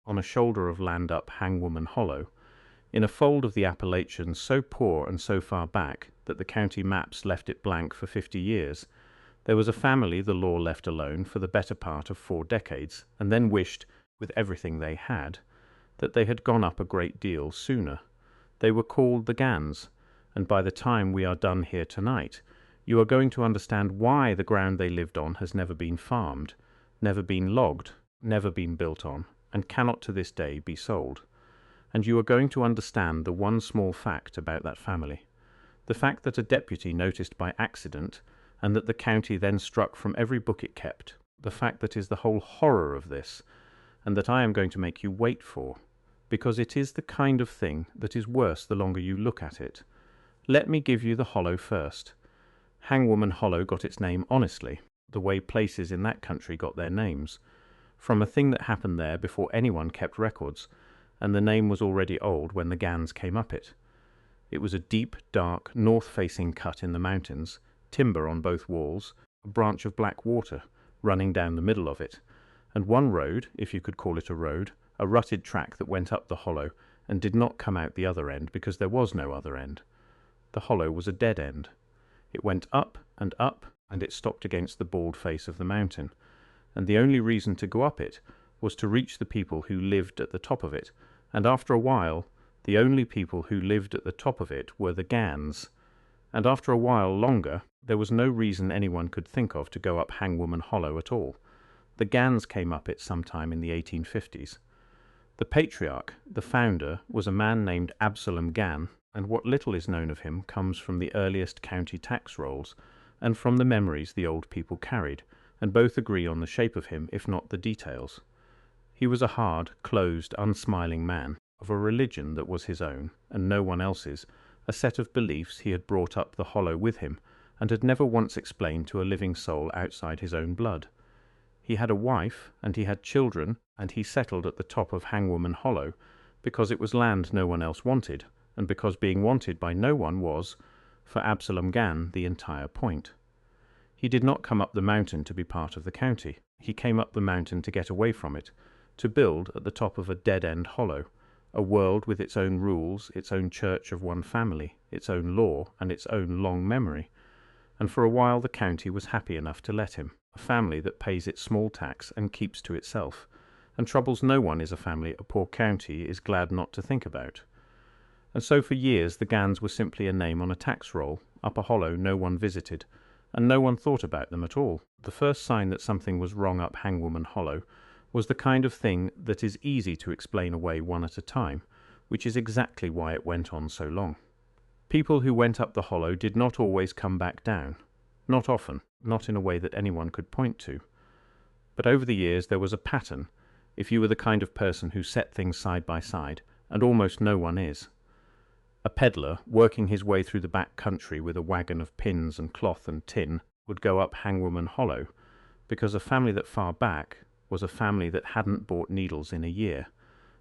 on a shoulder of land up Hangwoman Hollow, in a fold of the Appalachians so poor and so far back that the county maps left it blank for 50 years, there was a family the law left alone for the better part of 4 decades, and then wished, with everything they had, that they had gone up a great deal sooner. They were called the Gans, and by the time we are done here tonight, you are going to understand why the ground they lived on has never been farmed, never been logged, never been built on, and cannot to this day be sold. And you are going to understand the one small fact about that family, the fact that a deputy noticed by accident, and that the county then struck from every book it kept, the fact that is the whole horror of this, and that I am going to make you wait for, because it is the kind of thing that is worse the longer you look at it. Let me give you the hollow first. Hangwoman Hollow got its name honestly, the way places in that country got their names, from a thing that happened there before anyone kept records, and the name was already old when the Gans came up it. It was a deep, dark, north-facing cut in the mountains, timber on both walls, a branch of black water running down the middle of it, and one road, if you could call it a road, a rutted track that went up the hollow and did not come out the other end because there was no other end. The hollow was a dead end. It went up, and it stopped against the bald face of the mountain, and the only reason to go up it was to reach the people who lived at the top of it, and after a while the only people who lived at the top of it were the Gans, and after a while longer there was no reason anyone could think of to go up Hangwoman Hollow at all. The Gans came up it sometime in the 1850s. The patriarch, the founder, was a man named Gann, and what little is known of him comes from the earliest county tax rolls, and from the memories the old people carried, and both agree on the shape of him, if not the details. He was a hard, closed, unsmiling man, of a religion that was his own, and no one else's, a set of beliefs he had brought up the hollow with him, and had never once explained to a living soul outside his own blood. He had a wife, and he had children, and he settled at the top of Hangwoman Hollow, because it was land no one else wanted, and because being wanted by no one was, for Gann, the entire point. He did not come up the mountain to be part of the county. He came up the mountain to get away from it, to build at the top of a dead-end hollow, a world with its own rules, its own church of one family, its own law, and its own long memory. And for a while the county was happy enough to let him, a family that pays its small tax and keeps to itself, and troubles no one is a family a poor county is glad not to think about. And so for years the Gans were simply a name on a tax roll, up a hollow no one visited, and no one thought about them at all. The first sign that something was wrong up Hangwoman Hollow was the kind of thing that is easy to explain away one at a time, which is exactly why it went on so long. People who went up the hollow did not always come back down. Not often, not in a way that anyone could point to. But over the years there was a pattern, if you were the kind of person who set things side by side, and almost no one is. A peddler, working his way through the back country with a wagon of pins and cloth and tin, would go up Hangwoman Hollow, because a family that far back was a family that hadn't bought needles in a year,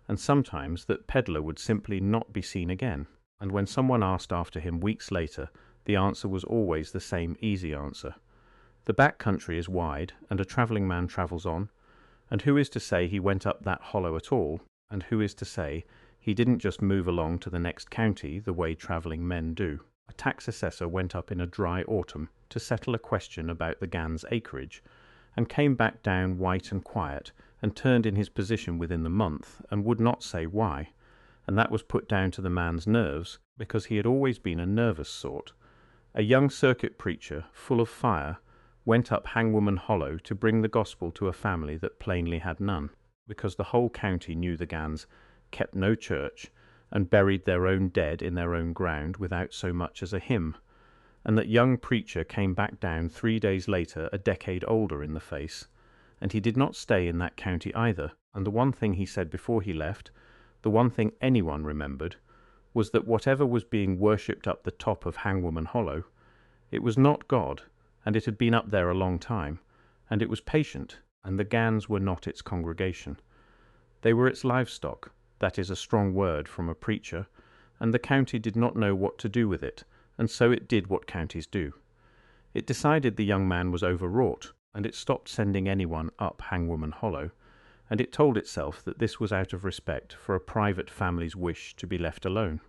and sometimes that peddler would simply not be seen again, and when someone asked after him weeks later, the answer was always the same easy answer. The back country is wide, and a travelling man travels on, and who is to say he went up that hollow at all, and who is to say he didn't just move along to the next county the way travelling men do? A tax assessor went up in a dry autumn to settle a question about the Gans acreage, and came back down white and quiet, and turned in his position within the month, and would not say why, and that was put down to the man's nerves, because he had always been a nervous sort. A young circuit preacher, full of fire, went up Hangwoman Hollow to bring the gospel to a family that plainly had none, because the whole county knew the Gans kept no church, and buried their own dead in their own ground without so much as a hymn, and that young preacher came back down 3 days later a decade older in the face, and he did not stay in that county either, and the one thing he said before he left, the one thing anyone remembered, was that whatever was being worshipped up the top of Hangwoman Hollow, it was not God, and it had been up there a long time, and it was patient, and the Gans were not its congregation. They were its livestock, that is a strong word from a preacher, and the county did not know what to do with it, and so it did what counties do. It decided the young man was overwrought, and it stopped sending anyone up Hangwoman Hollow, and it told itself that this was out of respect for a private family's wish to be left alone.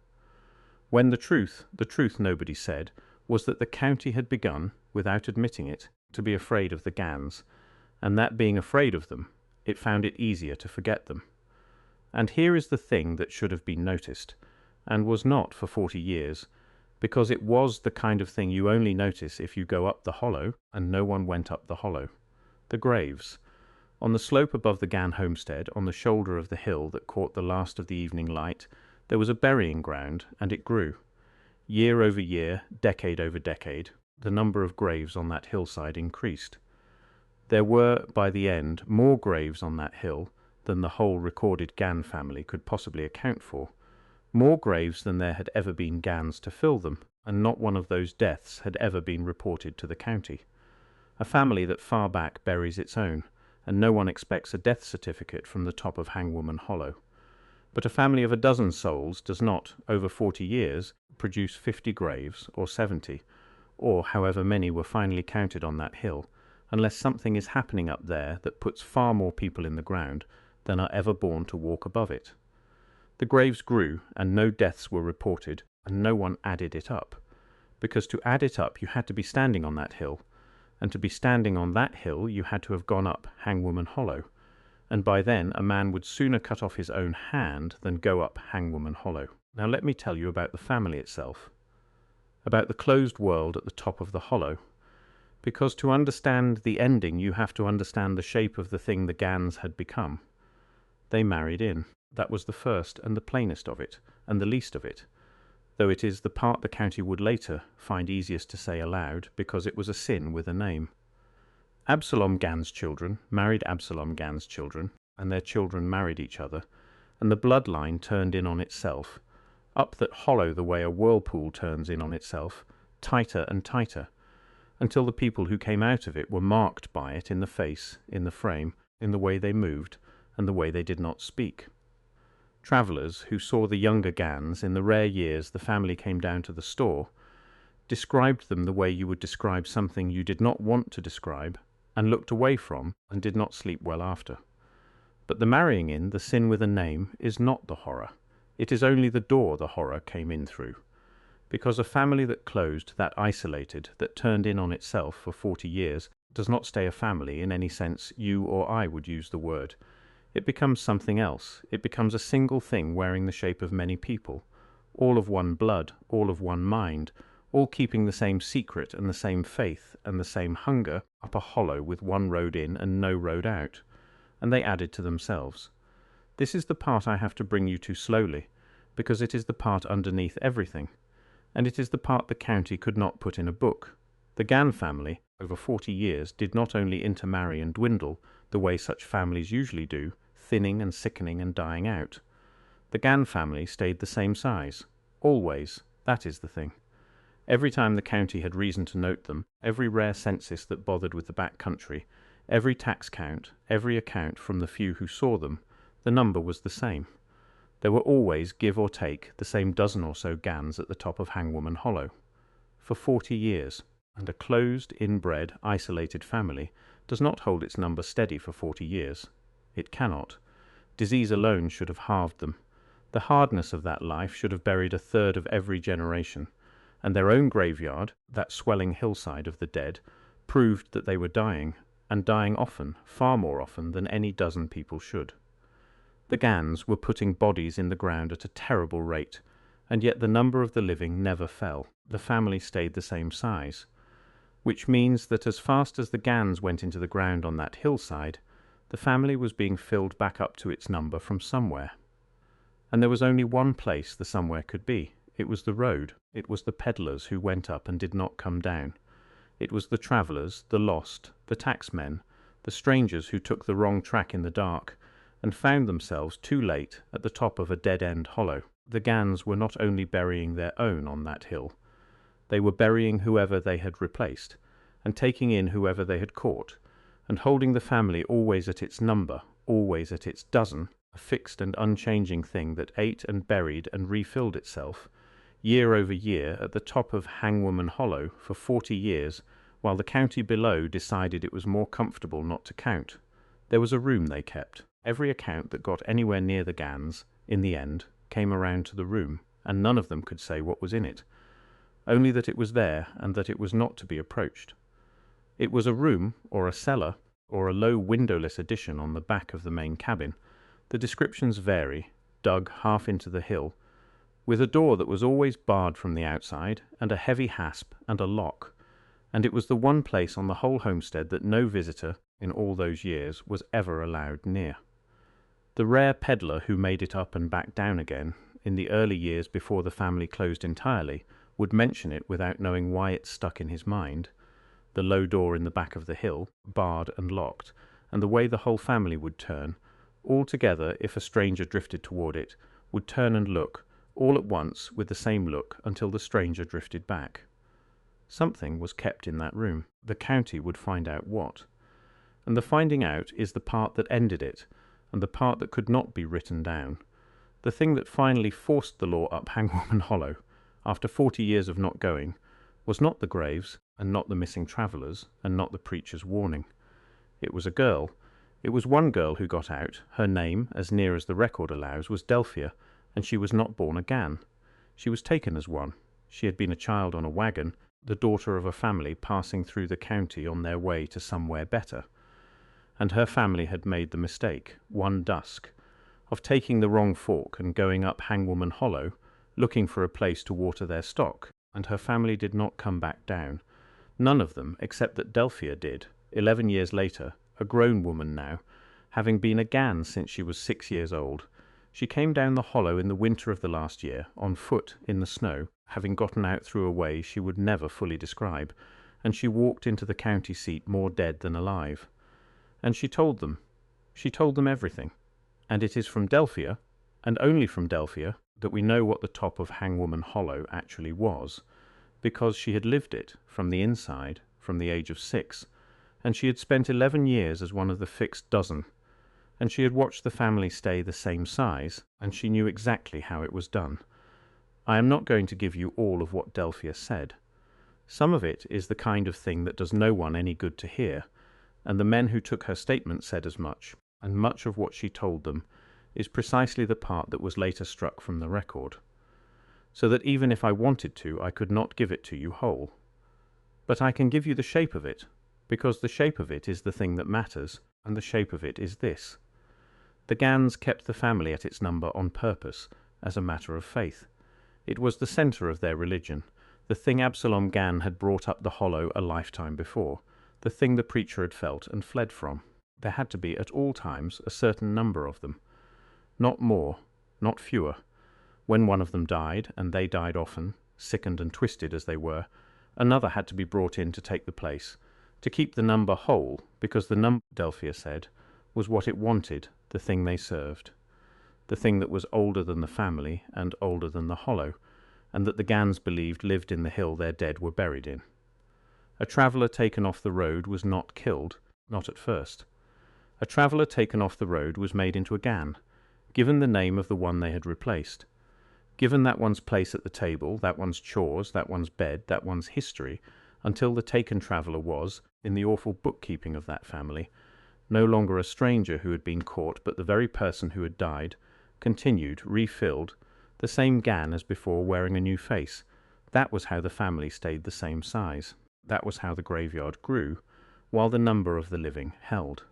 When the truth nobody said, was that the county had begun, without admitting it, to be afraid of the Gans, and that being afraid of them, it found it easier to forget them. And here is the thing that should have been noticed, and was not for 40 years, because it was the kind of thing you only notice if you go up the hollow, and no one went up the hollow. The graves. On the slope above the Gann homestead, on the shoulder of the hill that caught the last of the evening light, there was a burying ground, and it grew. Year over year, decade over decade, the number of graves on that hillside increased. There were, by the end, more graves on that hill than the whole recorded Gann family could possibly account for. More graves than there had ever been Gans to fill them, and not one of those deaths had ever been reported to the county. A family that far back buries its own, and no one expects a death certificate from the top of Hangwoman Hollow. But a family of a dozen souls does not, over 40 years, produce 50 graves, or 70, or however many were finally counted on that hill, unless something is happening up there that puts far more people in the ground than are ever born to walk above it. The graves grew, and no deaths were reported, and no one added it up, because to add it up you had to be standing on that hill, and to be standing on that hill you had to have gone up Hangwoman Hollow, and by then a man would sooner cut off his own hand than go up Hangwoman Hollow. Now let me tell you about the family itself, about the closed world at the top of the hollow, because to understand the ending you have to understand the shape of the thing the Gans had become. They married in. That was the first and the plainest of it, and the least of it, though it is the part the county would later find easiest to say aloud, because it was a sin with a name. Absalom Gann's children married Absalom Gann's children, and their children married each other, and the bloodline turned in on itself, up that hollow the way a whirlpool turns in on itself, tighter and tighter, until the people who came out of it were marked by it in the face, in the frame, in the way they moved, and the way they did not speak. Travellers who saw the younger Gans in the rare years the family came down to the store described them the way you would describe something you did not want to describe, and looked away from, and did not sleep well after. But the marrying in, the sin with a name, is not the horror. It is only the door the horror came in through. Because a family that closed, that isolated, that turned in on itself for 40 years, does not stay a family in any sense you or I would use the word. It becomes something else. It becomes a single thing wearing the shape of many people, all of one blood, all of one mind, all keeping the same secret and the same faith and the same hunger up a hollow with one road in and no road out, and they added to themselves. This is the part I have to bring you to slowly, because it is the part underneath everything, and it is the part the county could not put in a book. The Gann family, over 40 years, did not only intermarry and dwindle, the way such families usually do, thinning and sickening and dying out. The Gann family stayed the same size. Always. That is the thing. Every time the county had reason to note them, every rare census that bothered with the back country, every tax count, every account from the few who saw them, the number was the same. There were always, give or take, the same dozen or so Gans at the top of Hangwoman Hollow. For 40 years. And a closed, inbred, isolated family does not hold its number steady for 40 years. It cannot. Disease alone should have halved them. The hardness of that life should have buried a third of every generation, and their own graveyard, that swelling hillside of the dead, proved that they were dying, and dying often, far more often than any dozen people should. The Gans were putting bodies in the ground at a terrible rate, and yet the number of the living never fell. The family stayed the same size, which means that as fast as the Gans went into the ground on that hillside, the family was being filled back up to its number from somewhere. And there was only one place the somewhere could be. It was the road. It was the peddlers who went up and did not come down. It was the travellers, the lost, the taxmen, the strangers who took the wrong track in the dark, and found themselves too late at the top of a dead-end hollow. The Gans were not only burying their own on that hill, they were burying whoever they had replaced, and taking in whoever they had caught, and holding the family always at its number, always at its dozen, a fixed and unchanging thing that ate and buried and refilled itself, year over year, at the top of Hangwoman Hollow for 40 years, while the county below decided it was more comfortable not to count. There was a room they kept, Every account that got anywhere near the Gans, in the end, came around to the room, and none of them could say what was in it, only that it was there and that it was not to be approached. It was a room, or a cellar, or a low windowless addition on the back of the main cabin. The descriptions vary, dug half into the hill, with a door that was always barred from the outside, and a heavy hasp and a lock, and it was the one place on the whole homestead that no visitor, in all those years, was ever allowed near. The rare peddler who made it up and back down again, in the early years before the family closed entirely, would mention it without knowing why it stuck in his mind. The low door in the back of the hill, barred and locked, and the way the whole family would turn, all together if a stranger drifted toward it, would turn and look, all at once with the same look until the stranger drifted back. Something was kept in that room. The county would find out what. And the finding out is the part that ended it, and the part that could not be written down. The thing that finally forced the law up Hangwoman Hollow, after 40 years of not going, was not the graves, and not the missing travellers, and not the preacher's warning. It was a girl. It was one girl who got out. Her name, as near as the record allows, was Delphia, and she was not born a Gann. She was taken as one. She had been a child on a wagon, the daughter of a family passing through the county on their way to somewhere better. And her family had made the mistake, one dusk, of taking the wrong fork and going up Hangwoman Hollow, looking for a place to water their stock, and her family did not come back down. None of them, except that Delphia did, 11 years later, a grown woman now, having been a Gann since she was 6 years old. She came down the hollow in the winter of the last year, on foot, in the snow, having gotten out through a way she would never fully describe, and she walked into the county seat more dead than alive. And she told them everything. And it is from Delphia, and only from Delphia, that we know what the top of Hangwoman Hollow actually was, because she had lived it, from the inside, from the age of 6, and she had spent 11 years as one of the fixed dozen, and she had watched the family stay the same size, and she knew exactly how it was done. I am not going to give you all of what Delphia said. Some of it is the kind of thing that does no one any good to hear, and the men who took her statement said as much, and much of what she told them is precisely the part that was later struck from the record, so that even if I wanted to, I could not give it to you whole. But I can give you the shape of it, because the shape of it is the thing that matters, and the shape of it is this. The Gans kept the family at its number on purpose, as a matter of faith. It was the centre of their religion, the thing Absalom Gann had brought up the hollow a lifetime before, the thing the preacher had felt and fled from. There had to be at all times a certain number of them. Not more, not fewer. When one of them died, and they died often, sickened and twisted as they were, another had to be brought in to take the place, to keep the number whole, because the number, Delphia said, was what it wanted, the thing they served, the thing that was older than the family and older than the hollow, and that the Gans believed lived in the hill their dead were buried in. A traveller taken off the road was not killed, not at first. A traveller taken off the road was made into a Gann, given the name of the one they had replaced, given that one's place at the table, that one's chores, that one's bed, that one's history, until the taken traveller was, in the awful bookkeeping of that family, no longer a stranger who had been caught, but the very person who had died, continued, refilled, the same Gann as before, wearing a new face. That was how the family stayed the same size. That was how the graveyard grew, while the number of the living held.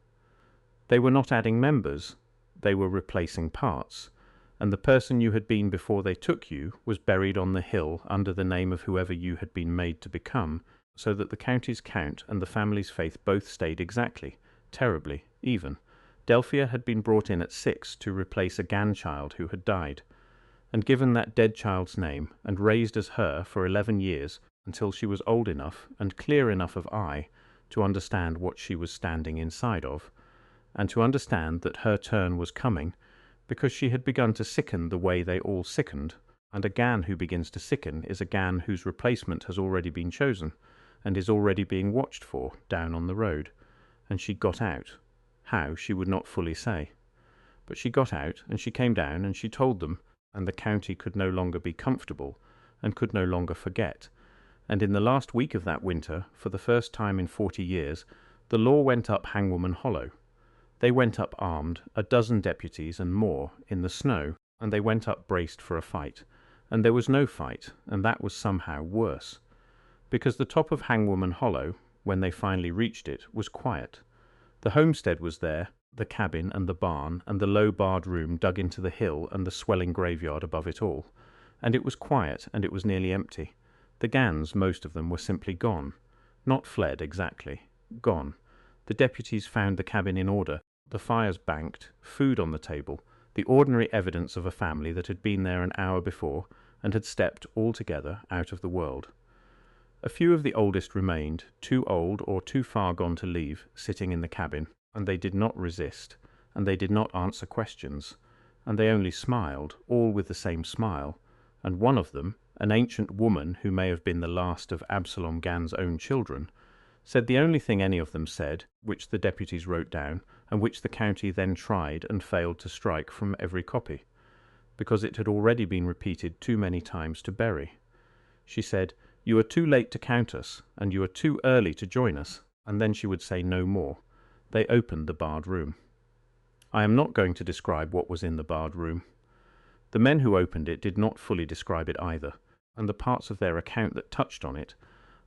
They were not adding members, they were replacing parts, and the person you had been before they took you was buried on the hill under the name of whoever you had been made to become, so that the county's count and the family's faith both stayed exactly, terribly, even. Delphia had been brought in at 6 to replace a Gann child who had died, and given that dead child's name, and raised as her for 11 years, until she was old enough and clear enough of eye to understand what she was standing inside of, and to understand that her turn was coming, because she had begun to sicken the way they all sickened, and a Gann who begins to sicken is a Gann whose replacement has already been chosen, and is already being watched for, down on the road. And she got out. How, she would not fully say. But she got out, and she came down, and she told them, and the county could no longer be comfortable, and could no longer forget. And in the last week of that winter, for the first time in 40 years, the law went up Hangwoman Hollow. They went up armed, a dozen deputies and more, in the snow, and they went up braced for a fight. And there was no fight, and that was somehow worse. Because the top of Hangwoman Hollow, when they finally reached it, was quiet. The homestead was there, the cabin and the barn, and the low barred room dug into the hill and the swelling graveyard above it all. And it was quiet, and it was nearly empty. The Gans, most of them, were simply gone. Not fled, exactly. Gone. The deputies found the cabin in order, the fires banked, food on the table, the ordinary evidence of a family that had been there an hour before and had stepped altogether out of the world. A few of the oldest remained, too old or too far gone to leave, sitting in the cabin, and they did not resist, and they did not answer questions, and they only smiled, all with the same smile, and one of them, an ancient woman who may have been the last of Absalom Gann's own children, said the only thing any of them said, which the deputies wrote down, and which the county then tried and failed to strike from every copy, because it had already been repeated too many times to bury. She said, "You are too late to count us, and you are too early to join us," and then she would say no more. They opened the barred room. I am not going to describe what was in the barred room. The men who opened it did not fully describe it either, and the parts of their account that touched on it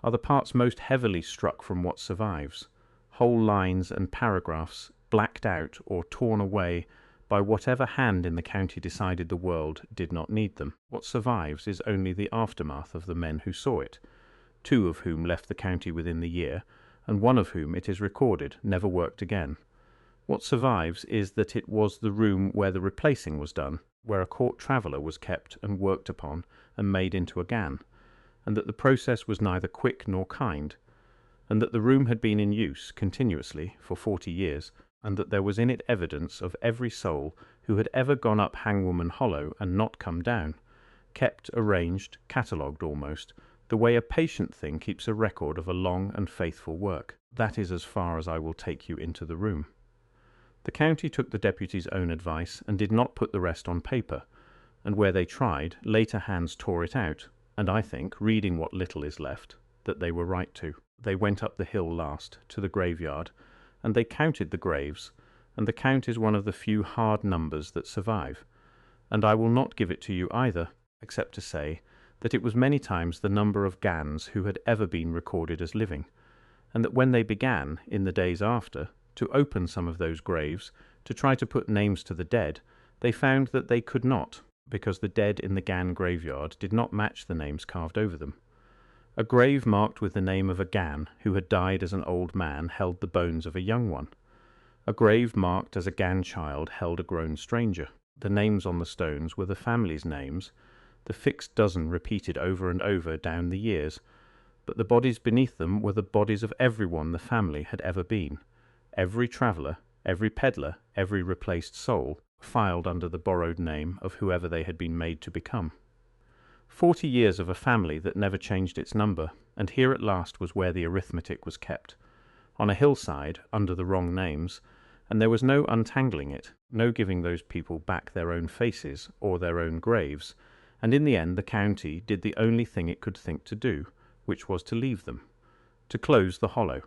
are the parts most heavily struck from what survives, whole lines and paragraphs blacked out or torn away by whatever hand in the county decided the world did not need them. What survives is only the aftermath of the men who saw it, 2 of whom left the county within the year, and 1 of whom, it is recorded, never worked again. What survives is that it was the room where the replacing was done, where a court traveller was kept and worked upon and made into a Gann, and that the process was neither quick nor kind, and that the room had been in use continuously for 40 years, and that there was in it evidence of every soul who had ever gone up Hangwoman Hollow and not come down, kept, arranged, catalogued almost, the way a patient thing keeps a record of a long and faithful work. That is as far as I will take you into the room. The county took the deputy's own advice and did not put the rest on paper, and where they tried, later hands tore it out, and I think, reading what little is left, that they were right to. They went up the hill last, to the graveyard, and they counted the graves, and the count is one of the few hard numbers that survive, and I will not give it to you either, except to say that it was many times the number of Gans who had ever been recorded as living, and that when they began, in the days after, to open some of those graves, to try to put names to the dead, they found that they could not, because the dead in the Gann graveyard did not match the names carved over them. A grave marked with the name of a Gann who had died as an old man held the bones of a young one. A grave marked as a Gann child held a grown stranger. The names on the stones were the family's names, the fixed dozen repeated over and over down the years, but the bodies beneath them were the bodies of everyone the family had ever been. Every traveller, every peddler, every replaced soul, filed under the borrowed name of whoever they had been made to become. 40 years of a family that never changed its number, and here at last was where the arithmetic was kept, on a hillside, under the wrong names, and there was no untangling it, no giving those people back their own faces or their own graves, and in the end the county did the only thing it could think to do, which was to leave them, to close the hollow,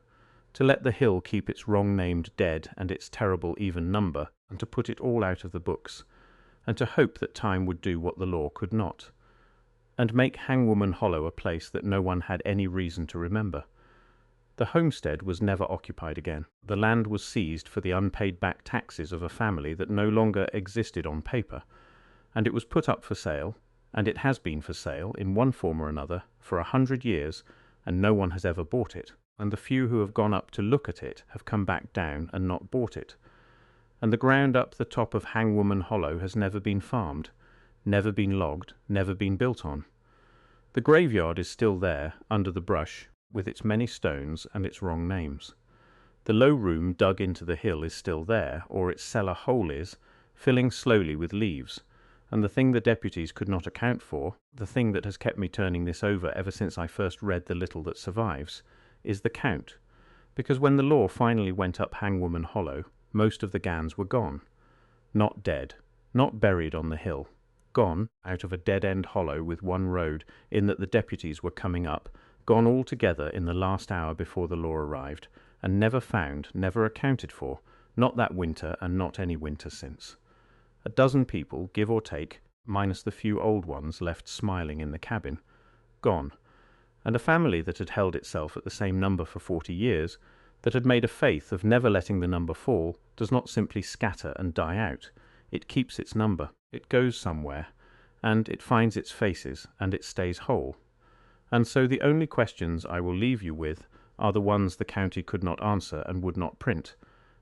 to let the hill keep its wrong-named dead and its terrible even number, and to put it all out of the books, and to hope that time would do what the law could not, and make Hangwoman Hollow a place that no one had any reason to remember. The homestead was never occupied again. The land was seized for the unpaid back taxes of a family that no longer existed on paper, and it was put up for sale, and it has been for sale, in one form or another, for 100 years, and no one has ever bought it, and the few who have gone up to look at it have come back down and not bought it. And the ground up the top of Hangwoman Hollow has never been farmed, never been logged, never been built on. The graveyard is still there, under the brush, with its many stones and its wrong names. The low room dug into the hill is still there, or its cellar hole is, filling slowly with leaves, and the thing the deputies could not account for, the thing that has kept me turning this over ever since I first read the little that survives, is the count, because when the law finally went up Hangwoman Hollow, most of the Gans were gone. Not dead, not buried on the hill, gone out of a dead-end hollow with one road, in that the deputies were coming up, gone altogether in the last hour before the law arrived, and never found, never accounted for, Not that winter, and not any winter since. A dozen people, give or take, minus the few old ones left smiling in the cabin, gone. And a family that had held itself at the same number for 40 years, that had made a faith of never letting the number fall, does not simply scatter and die out. It keeps its number. It goes somewhere, and it finds its faces, and it stays whole. And so the only questions I will leave you with are the ones the county could not answer and would not print,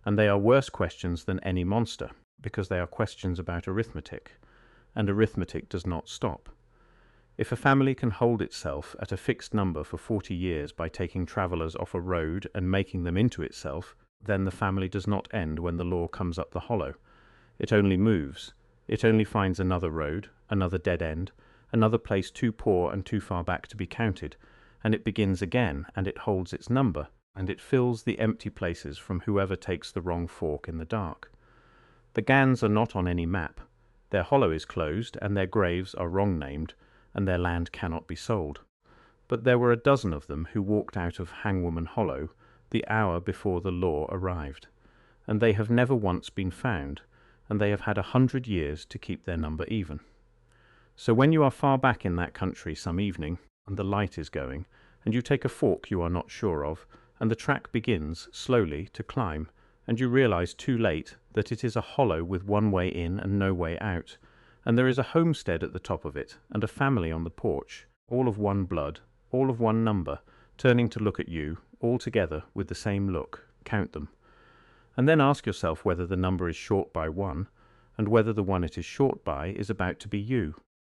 and they are worse questions than any monster, because they are questions about arithmetic, and arithmetic does not stop. If a family can hold itself at a fixed number for 40 years by taking travellers off a road and making them into itself, then the family does not end when the law comes up the hollow. It only moves. It only finds another road, another dead end, another place too poor and too far back to be counted, and it begins again, and it holds its number, and it fills the empty places from whoever takes the wrong fork in the dark. The Gans are not on any map. Their hollow is closed, and their graves are wrong named, and their land cannot be sold. But there were a dozen of them who walked out of Hangwoman Hollow the hour before the law arrived, and they have never once been found, and they have had 100 years to keep their number even. So when you are far back in that country some evening, and the light is going, and you take a fork you are not sure of, and the track begins, slowly, to climb, and you realize too late that it is a hollow with one way in and no way out, and there is a homestead at the top of it, and a family on the porch, all of one blood, all of one number, turning to look at you, all together with the same look, count them. And then ask yourself whether the number is short by one, and whether the one it is short by is about to be you.